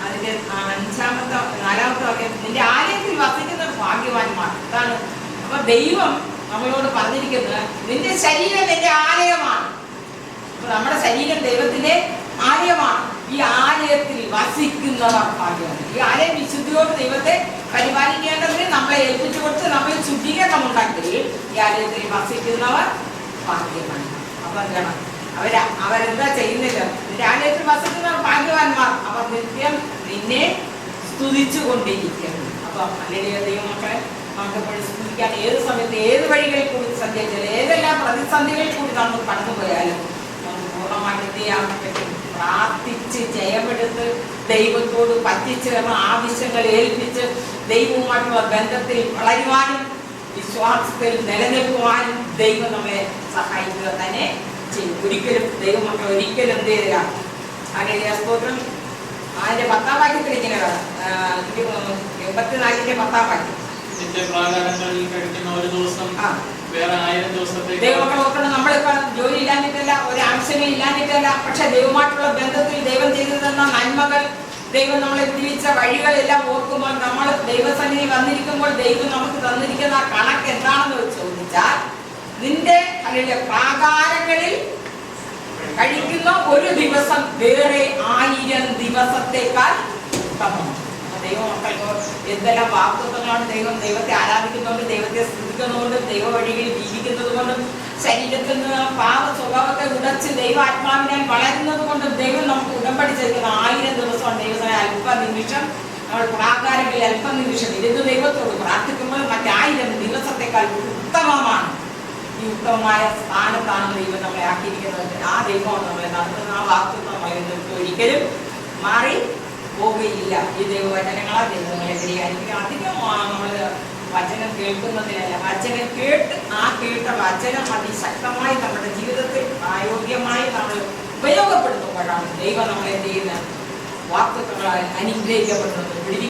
അതിന്റെ 4-ാമത്തെ വാക്യം, നിന്റെ ആലയത്തിൽ വസിക്കുന്ന ഭാഗ്യവാന്മാർ. അതാണ്. അപ്പൊ ദൈവം നമ്മളോട് പറഞ്ഞിരിക്കുന്നത് നിന്റെ ശരീരം എന്റെ ആലയമാണ്. അപ്പൊ നമ്മുടെ ശരീരം ദൈവത്തിന്റെ ആലയമാണ്. ഈ ആലയത്തിൽ വസിക്കുന്നവർ ഭാഗ്യവാന്മാർ. ഈ ആലയം വിശുദ്ധിയോട് ദൈവത്തെ പരിപാലിക്കേണ്ടതിന് നമ്മളെ ഏൽപ്പിച്ചു കൊടുത്ത് നമ്മൾ ശുദ്ധീകരണം ഉണ്ടാക്കി ഈ ആലയത്തിൽ വസിക്കുന്നവർ ഭാഗ്യവാന്മാർ. അപ്പൊ എന്താണ് അവരെന്താ ചെയ്യുന്നില്ല? നിന്റെ ആലയത്തിൽ വസിക്കുന്നവർ ഭാഗ്യവാന്മാർ, അവർ നിത്യം നിന്നെ സ്തുതിച്ചു കൊണ്ടിരിക്കുന്നു. അപ്പൊ അല്ലെങ്കിൽ ദൈവമക്കളെ നമുക്കെപ്പോഴും സ്തുതിക്കാൻ ഏത് സമയത്ത് ഏത് വഴികളിൽ കൂടി സഞ്ചരിച്ചാലും ഏതെല്ലാം പ്രതിസന്ധികളിൽ കൂടി നമ്മൾ കടന്നുപോയാലും നമുക്ക് പൂർണ്ണമായിട്ട് എന്ത് ചെയ്യാൻ പറ്റും? പ്രാർത്ഥിച്ച് ജയമെടുത്ത് ദൈവത്തോട് പറ്റിച്ചേർന്ന ആവശ്യങ്ങൾ ഏൽപ്പിച്ച് ദൈവവുമായിട്ടുള്ള ബന്ധത്തിൽ വളരുവാനും വിശ്വാസത്തിൽ നിലനിൽക്കുവാനും ദൈവം നമ്മളെ സഹായിക്കുക തന്നെ ചെയ്യും. ഒരിക്കലും ദൈവമക്കൾ ഒരിക്കലും എന്ത് ചെയ്യുക? അങ്ങനെ സ്തോത്രം. അതിന്റെ 10-ാം വാക്യത്തിൽ ഇങ്ങനെ 84-ന്റെ 10-ാം വാക്യം, ദൈവമക്കൾ നോക്കണം. നമ്മളിപ്പോ ജോലി ഇല്ലാഞ്ഞിട്ടല്ല, ഒരാവശ്യമേ ഇല്ലാഞ്ഞിട്ടല്ല, പക്ഷെ ദൈവമായിട്ടുള്ള ബന്ധത്തിൽ ദൈവം ചെയ്തു തന്ന നന്മകൾ, ദൈവം നമ്മളെ വിളിച്ച വഴികളെല്ലാം ഓർക്കുമ്പോൾ നമ്മൾ ദൈവസന്നിധി വന്നിരിക്കുമ്പോൾ ദൈവം നമുക്ക് തന്നിരിക്കുന്ന ആ കണക്ക് എന്താണെന്ന് ചോദിച്ചാൽ, നിന്റെ അല്ലെങ്കിൽ പ്രാകാരങ്ങളിൽ കഴിക്കുന്ന ഒരു ദിവസം വേറെ 1000 ദിവസത്തേക്കാൾ ഉത്തമമാണ്. ദൈവമക്കൾക്ക് എന്തെല്ലാം വാഗ്ദത്തങ്ങളാണ് ദൈവത്തെ ആരാധിക്കുന്നതുകൊണ്ടും ദൈവത്തെ സ്തുതിക്കുന്നതുകൊണ്ടും ദൈവ വഴിയിൽ ജീവിക്കുന്നത് കൊണ്ടും ശരീരത്തിൽ നിന്ന് പാപ സ്വഭാവത്തെ ഉടച്ച് ദൈവാത്മാവിനാൽ വളരുന്നത് കൊണ്ടും ദൈവം നമുക്ക് ഉടമ്പടി ചെയ്തിരിക്കുന്ന 1000 ദിവസമാണ്. ദൈവത്തിന് അല്പനിമിഷം നമ്മൾ പ്രാകാരങ്ങളിൽ അല്പനിമിഷം ഇരുന്ന് ദൈവത്തോട് പ്രാർത്ഥിക്കുമ്പോൾ മറ്റ് 1000 ദിവസത്തേക്കാൾ ഉത്തമമാണ്. ഈ ഉത്തമമായ സ്ഥാനത്താണ് ദൈവം നമ്മളെ ആക്കിയിരിക്കുന്നത്. ആ ദൈവമാണ് നമ്മളെ നടത്തുന്ന. ആ വാക്തത്വം നമ്മളെ ഒരിക്കലും മാറി പോകുകയില്ല. ഈ ദൈവവചനങ്ങളാ ദൈവങ്ങളെ പരിഹരിക്കുക. അധികം നമ്മൾ വചനം കേൾക്കുന്നതിനല്ല, വചനം കേട്ട് ആ കേട്ട വചനം അതിശക്തമായി നമ്മുടെ ജീവിതത്തിൽ പ്രായോഗികമായി നമ്മൾ ഉപയോഗപ്പെടുത്തുമ്പോഴാണ് ദൈവം നമ്മളെ എന്ത് ചെയ്യുന്ന വാക്തത്വങ്ങളാൽ അനുഗ്രഹിക്കപ്പെടുന്നത്.